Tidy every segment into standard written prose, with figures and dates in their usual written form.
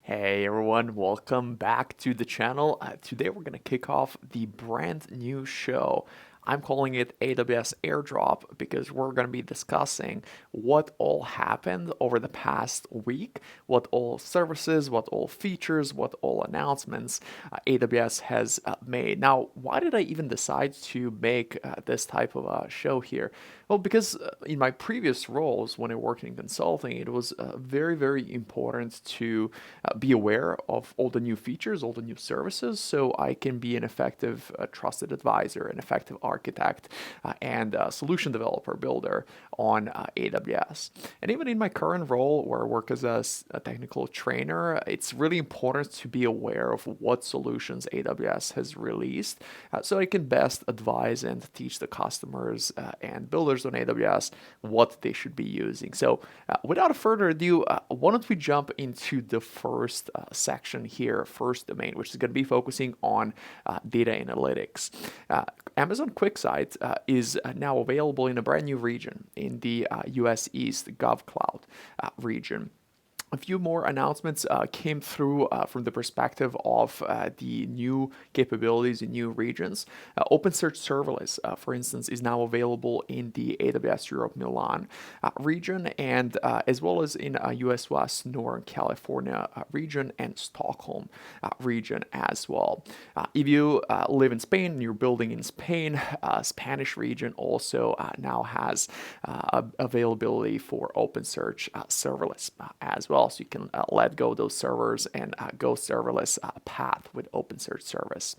Hey everyone, welcome back to the channel. Today we're going to kick off the brand new show. I'm calling it AWS Airdrop because we're going to be discussing what all happened over the past week, what all services, what all features, what all announcements AWS has made. Now, why did I even decide to make this type of a show here? Well, because in my previous roles, when I worked in consulting, it was very, very important to be aware of all the new features, all the new services, so I can be an effective, trusted advisor, an effective architect, and solution developer builder on AWS. And even in my current role, where I work as a technical trainer, it's really important to be aware of what solutions AWS has released, so I can best advise and teach the customers and builders on AWS what they should be using. So, without further ado, why don't we jump into the first section here, first domain, which is going to be focusing on data analytics. Amazon QuickSight is now available in a brand new region in the US East GovCloud region. A few more announcements came through from the perspective of the new capabilities in new regions. OpenSearch Serverless, for instance, is now available in the AWS Europe Milan region, and as well as in US West, Northern California region, and Stockholm region as well. If you live in Spain and you're building in Spain, Spanish region also now has availability for OpenSearch Serverless as well. So you can let go those servers and go serverless path with OpenSearch service.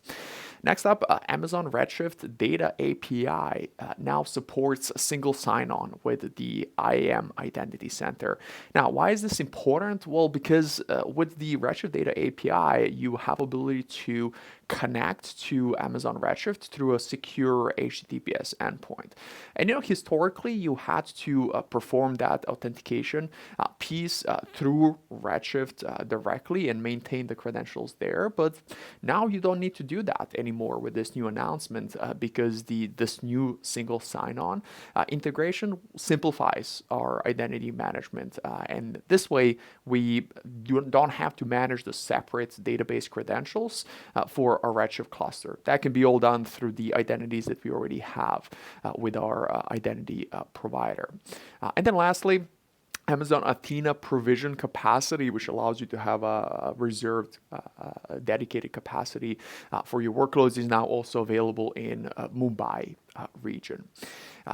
Next up, Amazon Redshift Data API now supports single sign-on with the IAM Identity Center. Now, why is this important? Well, because with the Redshift Data API, you have ability to connect to Amazon Redshift through a secure HTTPS endpoint. And historically, you had to perform that authentication piece through Redshift directly and maintain the credentials there. But now you don't need to do that anymore with this new announcement because this new single sign-on integration simplifies our identity management. And this way, we don't have to manage the separate database credentials for a Redshift cluster. That can be all done through the identities that we already have with our identity provider. And then lastly, Amazon Athena provision capacity, which allows you to have a reserved, dedicated capacity for your workloads, is now also available in Mumbai region.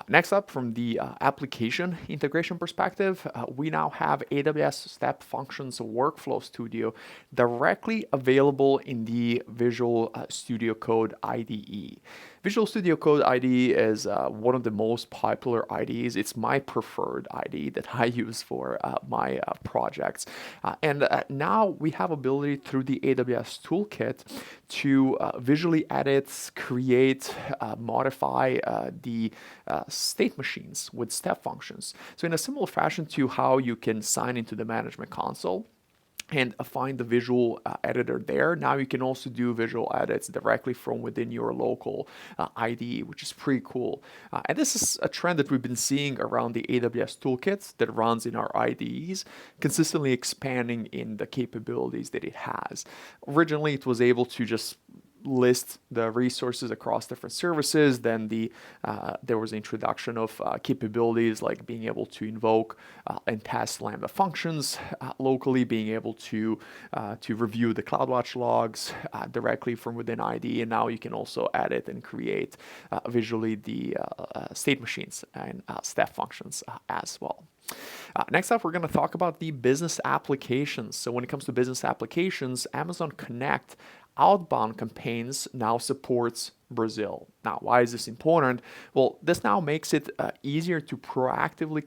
Next up, from the application integration perspective, we now have AWS Step Functions Workflow Studio directly available in the Visual Studio Code IDE. Visual Studio Code IDE is one of the most popular IDEs. It's my preferred IDE that I use for my projects. And now we have ability through the AWS Toolkit to visually edit, create, modify the state machines with step functions. So in a similar fashion to how you can sign into the management console and find the visual editor there. Now you can also do visual edits directly from within your local IDE, which is pretty cool. And this is a trend that we've been seeing around the AWS toolkit that runs in our IDEs, consistently expanding in the capabilities that it has. Originally, it was able to just list the resources across different services. Then there was the introduction of capabilities like being able to invoke and test Lambda functions locally, being able to review the CloudWatch logs directly from within IDE, and now you can also edit and create visually the state machines and step functions as well. Next up, we're going to talk about the business applications. So when it comes to business applications, Amazon Connect outbound campaigns now supports Brazil. Now, why is this important? Well, this now makes it easier to proactively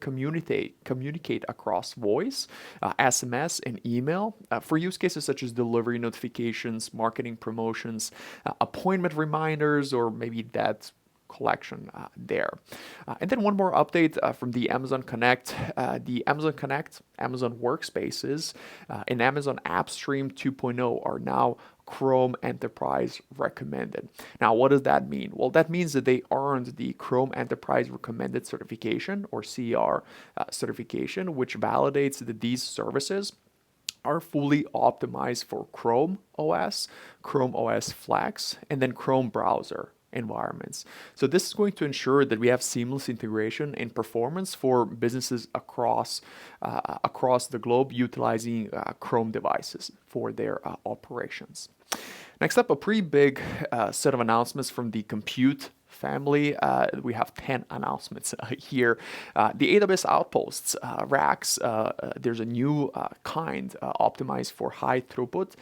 communicate across voice, SMS, and email for use cases such as delivery notifications, marketing promotions, appointment reminders, or maybe that collection there. And then one more update from the Amazon Connect. The Amazon Connect, Amazon Workspaces, and Amazon AppStream 2.0 are now Chrome Enterprise recommended. Now, what does that mean? Well, that means that they earned the Chrome Enterprise Recommended certification, or CR certification, which validates that these services are fully optimized for Chrome OS, Chrome OS Flex, and then Chrome browser environments. So this is going to ensure that we have seamless integration and performance for businesses across the globe utilizing Chrome devices for their operations. Next up, a pretty big set of announcements from the compute family. We have 10 announcements here. The AWS Outposts racks, there's a new kind optimized for high throughput,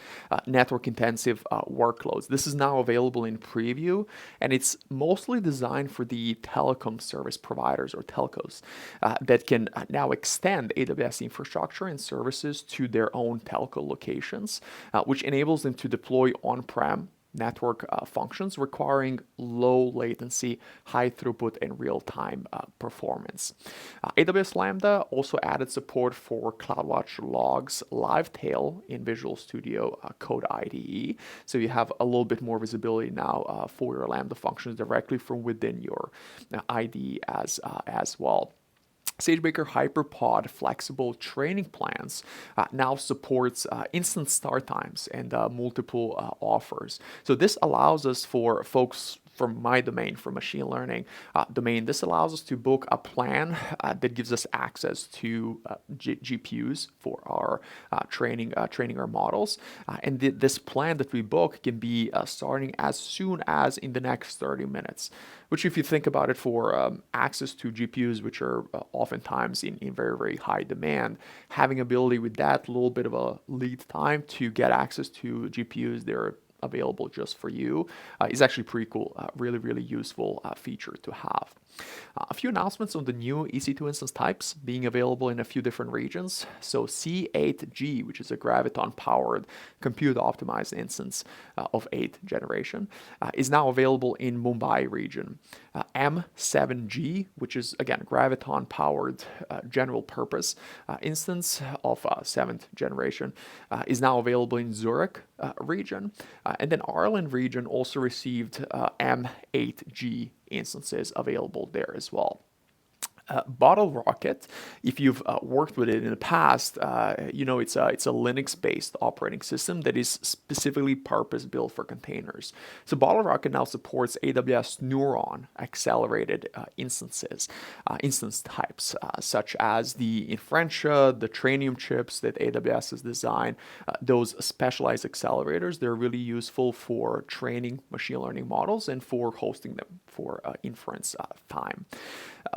network intensive workloads. This is now available in preview, and it's mostly designed for the telecom service providers or telcos that can now extend AWS infrastructure and services to their own telco locations, which enables them to deploy on-prem network functions requiring low latency, high throughput, and real-time performance. AWS Lambda also added support for CloudWatch Logs Livetail in Visual Studio Code IDE. So you have a little bit more visibility now for your Lambda functions directly from within your IDE as well. SageMaker Hyperpod flexible training plans now supports instant start times and multiple offers. So this allows us for folks from my domain, from machine learning domain, this allows us to book a plan that gives us access to GPUs for our training our models. And this plan that we book can be starting as soon as in the next 30 minutes, which if you think about it for access to GPUs, which are oftentimes in very, very high demand, having ability with that little bit of a lead time to get access to GPUs, they're available just for you is actually pretty cool. Really, really useful feature to have. A few announcements on the new EC2 instance types being available in a few different regions. So C8G, which is a Graviton-powered compute-optimized instance of 8th generation, is now available in Mumbai region. M7G, which is, again, Graviton-powered general-purpose instance of 7th generation, is now available in Zurich region. And then Ireland region also received M8G instances available there as well. Bottlerocket, if you've worked with it in the past, you know it's a Linux-based operating system that is specifically purpose-built for containers. So Bottlerocket now supports AWS Neuron accelerated instance types, such as the Inferentia, the Trainium chips that AWS has designed. Those specialized accelerators, they're really useful for training machine learning models and for hosting them for inference time.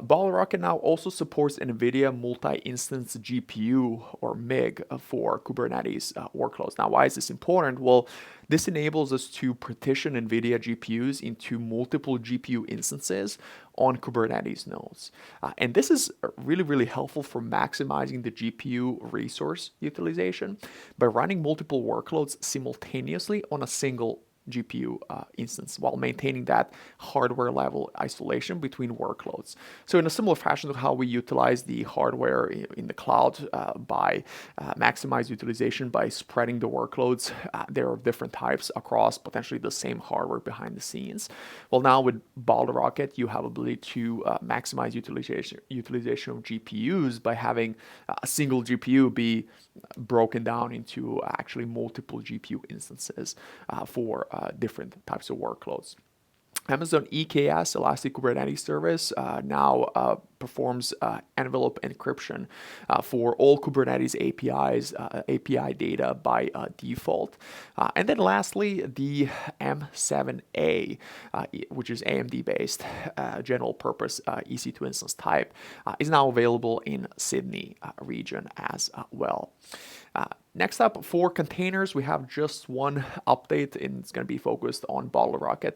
Bottlerocket now also supports NVIDIA Multi-Instance GPU or MIG for Kubernetes workloads. Now, why is this important? Well, this enables us to partition NVIDIA GPUs into multiple GPU instances on Kubernetes nodes. And this is really, really helpful for maximizing the GPU resource utilization by running multiple workloads simultaneously on a single GPU instance while maintaining that hardware level isolation between workloads. So in a similar fashion to how we utilize the hardware in the cloud by maximize utilization by spreading the workloads, there are different types across potentially the same hardware behind the scenes. Well, now with Bottlerocket, you have ability to maximize utilization of GPUs by having a single GPU be broken down into actually multiple GPU instances for different types of workloads. Amazon EKS, Elastic Kubernetes Service, now performs envelope encryption for all Kubernetes APIs, API data by default. And then lastly, the M7A, which is AMD-based general purpose EC2 instance type, is now available in Sydney region as well. Next up, for containers, we have just one update, and it's going to be focused on Bottlerocket.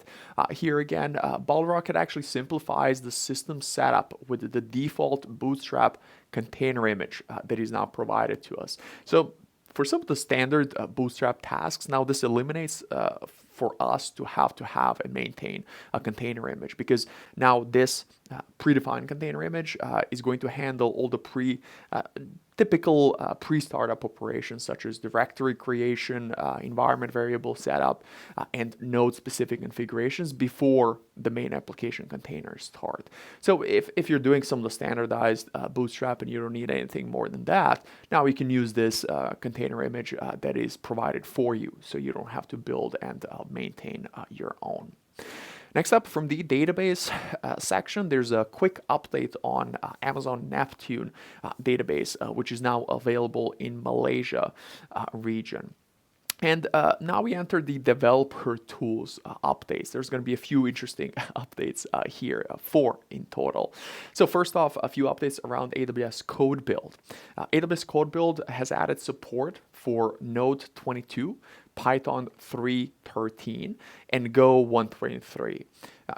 Here again, Bottlerocket actually simplifies the system setup with the default Bootstrap container image that is now provided to us. So for some of the standard Bootstrap tasks, now this eliminates for us to have and maintain a container image, because now this predefined container image is going to handle all the typical pre-startup operations such as directory creation, environment variable setup, and node-specific configurations before the main application containers start. So if you're doing some of the standardized bootstrap and you don't need anything more than that, now you can use this container image that is provided for you, so you don't have to build and maintain your own. Next up, from the database section, there's a quick update on Amazon Neptune database, which is now available in Malaysia region. And now we enter the developer tools updates. There's going to be a few interesting updates here, 4 in total. So first off, a few updates around AWS Code Build. AWS Code Build has added support for Node 22, Python 3.13, and Go 1.3.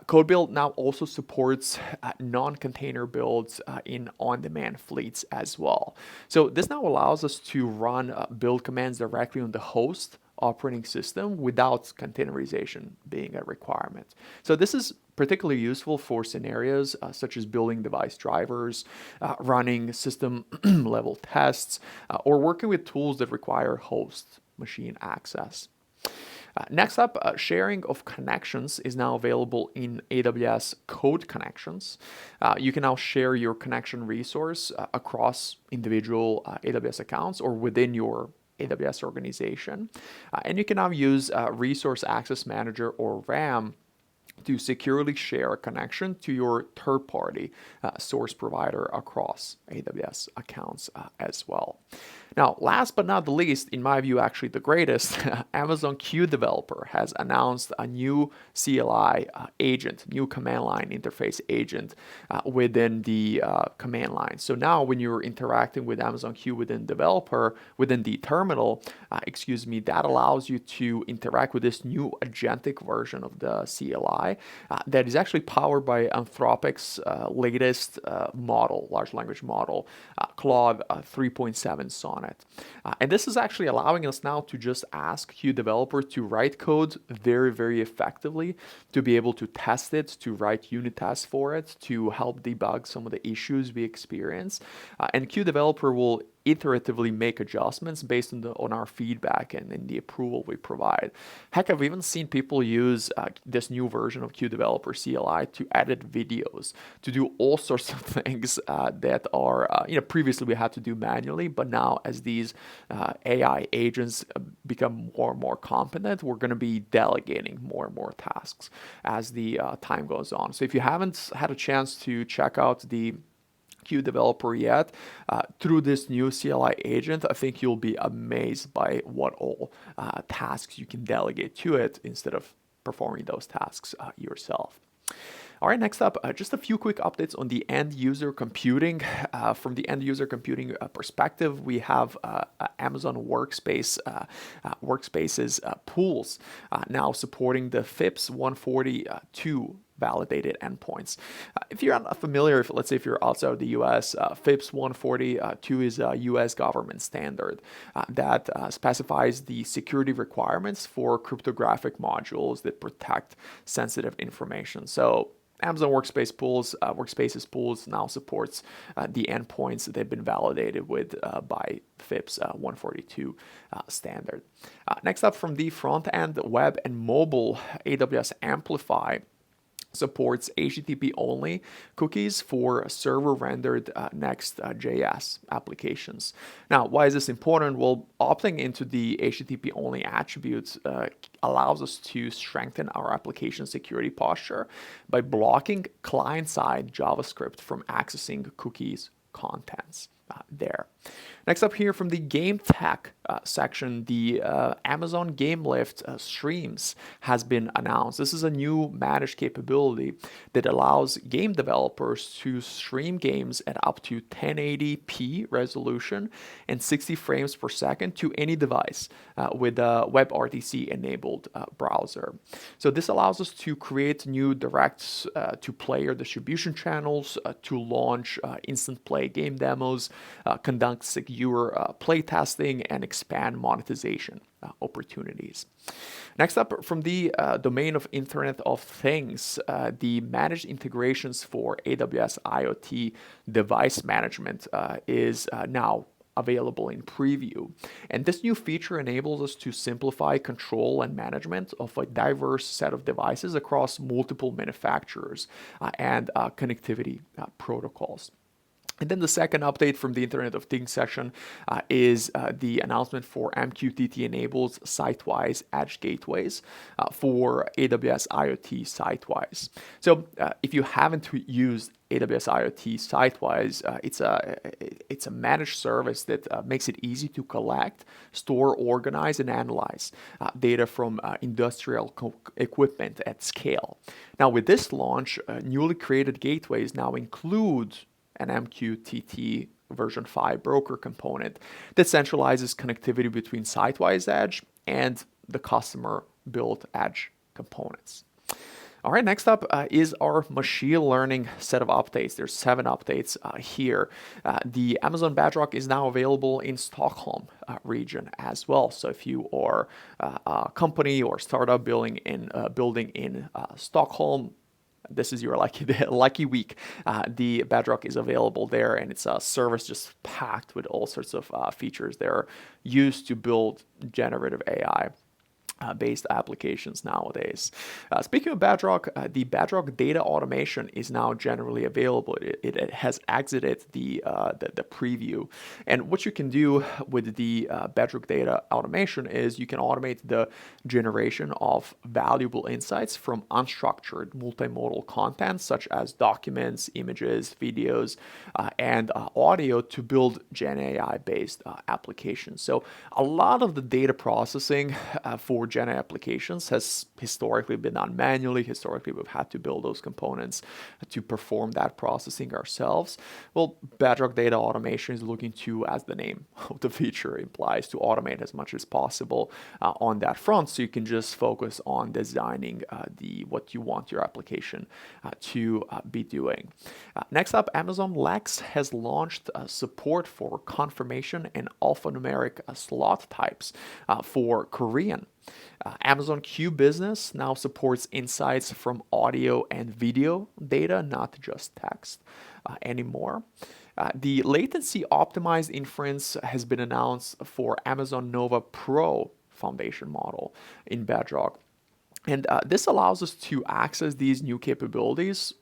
Code Build now also supports non-container builds in on-demand fleets as well. So this now allows us to run build commands directly on the host operating system without containerization being a requirement. So this is particularly useful for scenarios such as building device drivers, running system level tests, or working with tools that require host machine access. Next up, sharing of connections is now available in AWS Code Connections. You can now share your connection resource across individual AWS accounts or within your AWS organization. And you can now use Resource Access Manager or RAM to securely share a connection to your third-party source provider across AWS accounts as well. Now, last but not the least, in my view, actually the greatest, Amazon Q Developer has announced a new CLI agent, new command line interface agent within the command line. So now when you're interacting with Amazon Q within developer, within the terminal, that allows you to interact with this new agentic version of the CLI that is actually powered by Anthropic's latest model, large language model, Claude 3.7 Sonnet. And this is actually allowing us now to just ask Q Developer to write code very, very effectively, to be able to test it, to write unit tests for it, to help debug some of the issues we experience. And Q Developer will iteratively make adjustments based on our feedback and in the approval we provide. Heck, I've even seen people use this new version of Q Developer CLI to edit videos, to do all sorts of things that are, previously we had to do manually, but now as these AI agents become more and more competent, we're going to be delegating more and more tasks as the time goes on. So if you haven't had a chance to check out the Q Developer yet, through this new CLI agent, I think you'll be amazed by what all tasks you can delegate to it instead of performing those tasks yourself. All right, next up, just a few quick updates on the end user computing. From the end user computing perspective, we have Amazon Workspaces pools now supporting the FIPS 142 validated endpoints. If you're not familiar, let's say if you're outside of the US, FIPS 142 is a US government standard that specifies the security requirements for cryptographic modules that protect sensitive information. So Amazon Workspaces pools now supports the endpoints that they've been validated with by FIPS 142 standard. Next up, from the front end, web and mobile, AWS Amplify supports HTTP-only cookies for server-rendered Next.js applications. Now, why is this important? Well, opting into the HTTP-only attributes allows us to strengthen our application security posture by blocking client-side JavaScript from accessing cookies contents there. Next up here from the GameTech section, the Amazon GameLift streams has been announced. This is a new managed capability that allows game developers to stream games at up to 1080p resolution and 60 frames per second to any device with a WebRTC enabled browser. So this allows us to create new direct to player distribution channels, to launch instant play game demos, conduct secure playtesting, and expand monetization opportunities. Next up, from the domain of Internet of Things, the managed integrations for AWS IoT device management is now available in preview. And this new feature enables us to simplify control and management of a diverse set of devices across multiple manufacturers and connectivity protocols. And then the second update from the Internet of Things section is the announcement for MQTT enables site-wise edge gateways for AWS IoT site-wise. So if you haven't used AWS IoT site-wise, it's a managed service that makes it easy to collect, store, organize, and analyze data from industrial equipment at scale. Now, with this launch, newly created gateways now include an MQTT version 5 broker component that centralizes connectivity between site-wise edge and the customer-built edge components. All right, next up is our machine learning set of updates. There's 7 updates here. The Amazon Bedrock is now available in Stockholm region as well. So if you are a company or startup building in Stockholm, this is your lucky week. The Bedrock is available there, and it's a service just packed with all sorts of features that are used to build generative AI based applications nowadays. Speaking of Bedrock, the Bedrock data automation is now generally available. It has exited the preview, and what you can do with the Bedrock data automation is you can automate the generation of valuable insights from unstructured multimodal content such as documents, images, videos, and audio to build Gen AI based applications. So a lot of the data processing for Gen AI applications has historically been done manually. Historically, we've had to build those components to perform that processing ourselves. Well, Bedrock data automation is looking to, as the name of the feature implies, to automate as much as possible on that front, so you can just focus on designing what you want your application to be doing. Next up, Amazon Lex has launched support for confirmation and alphanumeric slot types for Korean. Amazon Q Business now supports insights from audio and video data, not just text anymore. The latency optimized inference has been announced for Amazon Nova Pro foundation model in Bedrock. And this allows us to access these new capabilities,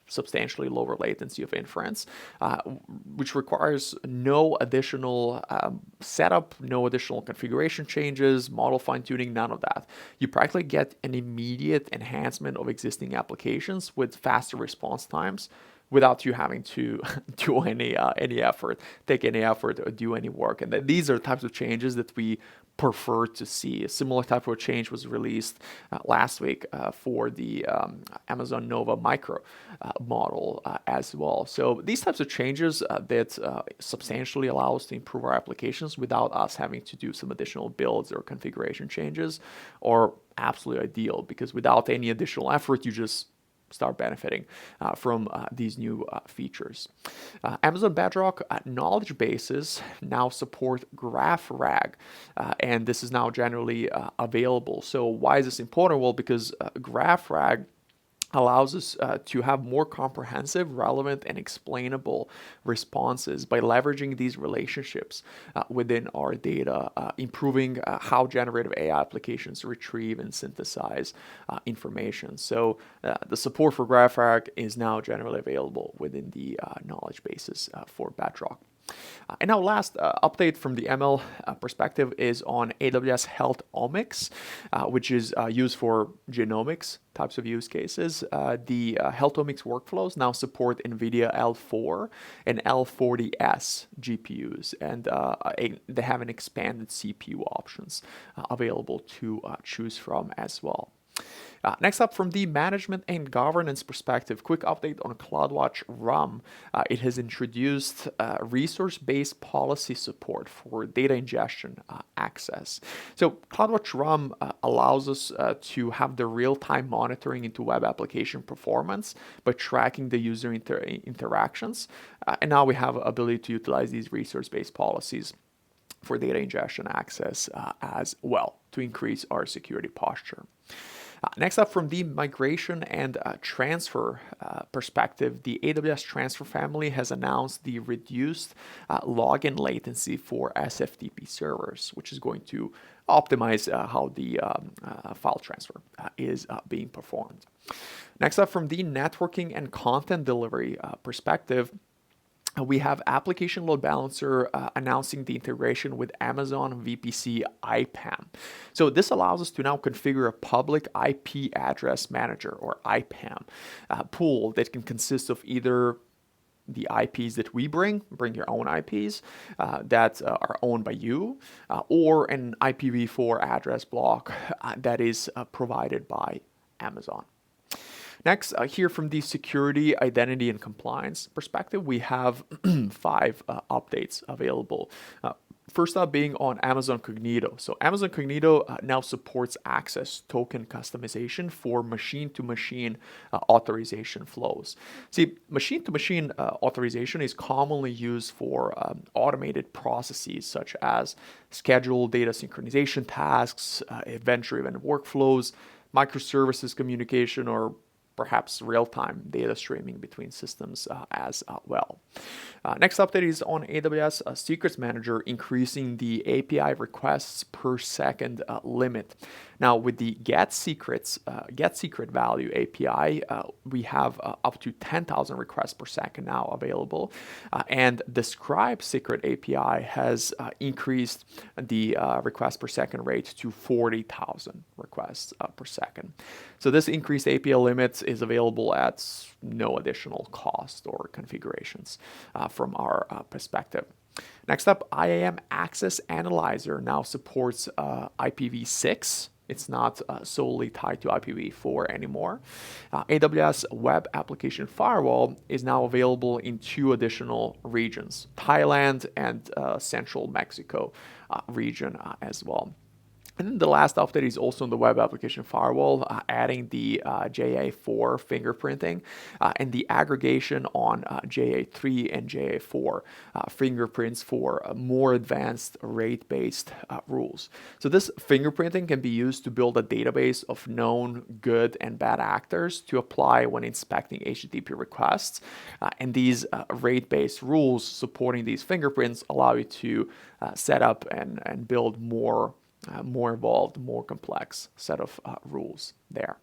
substantially lower latency of inference, which requires no additional setup, no additional configuration changes, model fine-tuning, none of that. You practically get an immediate enhancement of existing applications with faster response times without you having to do any effort, take any effort, or do any work. And these are types of changes that we prefer to see. A similar type of change was released last week for the Amazon Nova Micro model as well. So these types of changes that substantially allow us to improve our applications without us having to do some additional builds or configuration changes are absolutely ideal, because without any additional effort, you just start benefiting from these new features. Amazon Bedrock knowledge bases now support GraphRag, and this is now generally available. So why is this important? Well, because GraphRag allows us to have more comprehensive, relevant, and explainable responses by leveraging these relationships within our data, improving how generative AI applications retrieve and synthesize information. So the support for GraphRag is now generally available within the knowledge bases for Bedrock. And now last update from the ML perspective is on AWS Health Omics, which is used for genomics types of use cases. The Health Omics workflows now support NVIDIA L4 and L40S GPUs, and they have an expanded CPU options available to choose from as well. Next up, from the management and governance perspective, quick update on CloudWatch RUM. It has introduced resource-based policy support for data ingestion access. So CloudWatch RUM allows us to have the real-time monitoring into web application performance by tracking the user interactions. And now we have ability to utilize these resource-based policies for data ingestion access as well to increase our security posture. Next up, from the migration and transfer perspective, the AWS Transfer family has announced the reduced login latency for SFTP servers, which is going to optimize how the file transfer is being performed. Next up, from the networking and content delivery perspective, we have Application Load Balancer announcing the integration with Amazon VPC IPAM. So this allows us to now configure a public IP address manager, or IPAM, pool that can consist of either the IPs that we bring your own IPs that are owned by you, or an IPv4 address block that is provided by Amazon. Next, here from the security, identity, and compliance perspective, we have 5 updates available. First up being on Amazon Cognito. So Amazon Cognito now supports access token customization for machine-to-machine authorization flows. See, machine-to-machine authorization is commonly used for automated processes such as scheduled data synchronization tasks, event-driven workflows, microservices communication, or perhaps real-time data streaming between systems as well. Next update is on AWS Secrets Manager, increasing the API requests per second limit. Now, with the get secret value API, we have up to 10,000 requests per second now available, and the Scribe Secret API has increased the request per second rate to 40,000 requests per second. So this increased API limit is available at no additional cost or configurations from our perspective. Next up, IAM Access Analyzer now supports IPv6. It's not solely tied to IPv4 anymore. AWS Web Application Firewall is now available in 2 additional regions, Thailand and Central Mexico region as well. And then the last update is also on the Web Application Firewall, adding the JA4 fingerprinting and the aggregation on JA3 and JA4 fingerprints for more advanced rate-based rules. So this fingerprinting can be used to build a database of known good and bad actors to apply when inspecting HTTP requests. And these rate-based rules supporting these fingerprints allow you to set up and build more involved, more complex set of rules there.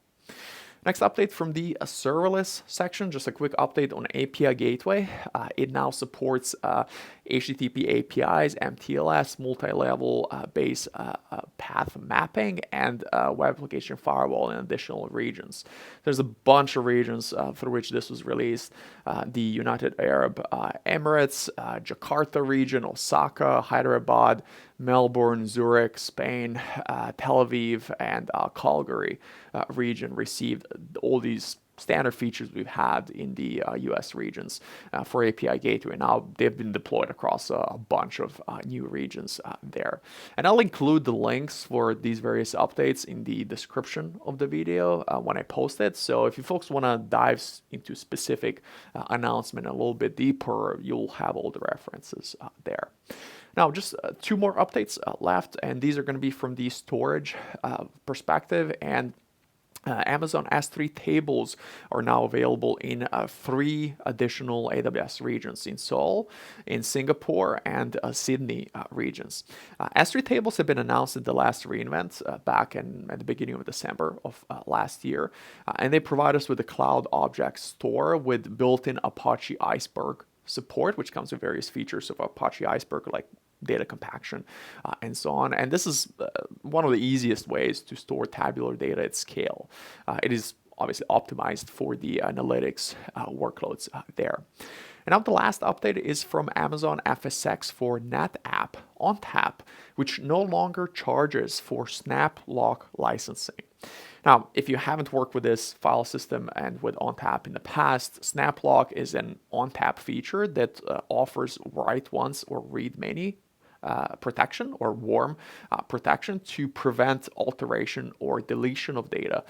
Next update from the serverless section, just a quick update on API Gateway. It now supports HTTP APIs, MTLS, multi-level base path mapping, and Web Application Firewall in additional regions. There's a bunch of regions through which this was released. The United Arab Emirates, Jakarta region, Osaka, Hyderabad, Melbourne, Zurich, Spain, Tel Aviv, and Calgary region received all these standard features we've had in the US regions for API Gateway. Now they've been deployed across a bunch of new regions there. And I'll include the links for these various updates in the description of the video when I post it. So if you folks want to dive into specific announcement a little bit deeper, you'll have all the references there. Now, just 2 more updates left, and these are going to be from the storage perspective. And Amazon S3 tables are now available in 3 additional AWS regions, in Seoul, in Singapore, and Sydney regions. S3 tables have been announced in the last reInvent back at the beginning of December of last year, and they provide us with a cloud object store with built-in Apache Iceberg support, which comes with various features of Apache Iceberg, like data compaction and so on. And this is one of the easiest ways to store tabular data at scale. It is obviously optimized for the analytics workloads there. And now the last update is from Amazon FSx for NetApp ONTAP, which no longer charges for snap lock licensing. Now, if you haven't worked with this file system and with ONTAP in the past, SnapLock is an ONTAP feature that offers write once or read many protection or warm protection to prevent alteration or deletion of data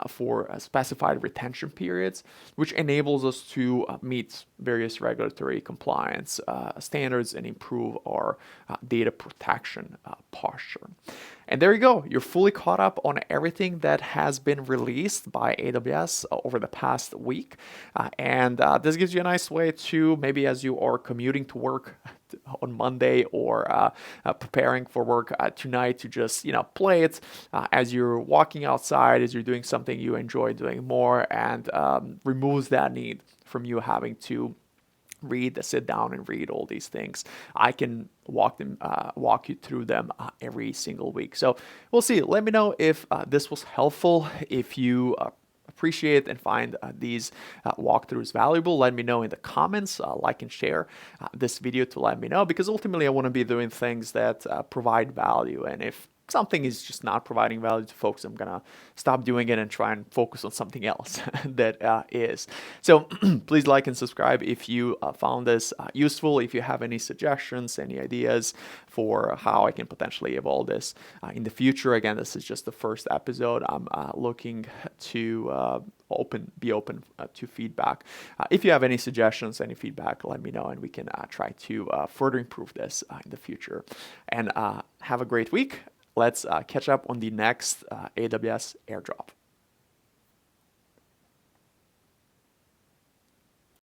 for specified retention periods, which enables us to meet various regulatory compliance standards and improve our data protection posture. And there you go. You're fully caught up on everything that has been released by AWS over the past week. And this gives you a nice way to, maybe as you are commuting to work on Monday or preparing for work tonight, to just play it as you're walking outside, as you're doing something you enjoy doing more, and removes that need from you having to sit down and read all these things. I can walk you through them every single week. So we'll see. Let me know if this was helpful. If you appreciate and find these walkthroughs valuable, let me know in the comments. Like and share this video to let me know, because ultimately I want to be doing things that provide value. And if something is just not providing value to folks, I'm gonna stop doing it and try and focus on something else that is. So please like and subscribe if you found this useful. If you have any suggestions, any ideas for how I can potentially evolve this in the future. Again, this is just the first episode. I'm looking to be open to feedback. If you have any suggestions, any feedback, let me know, and we can try to further improve this in the future. And have a great week. Let's catch up on the next AWS airdrop.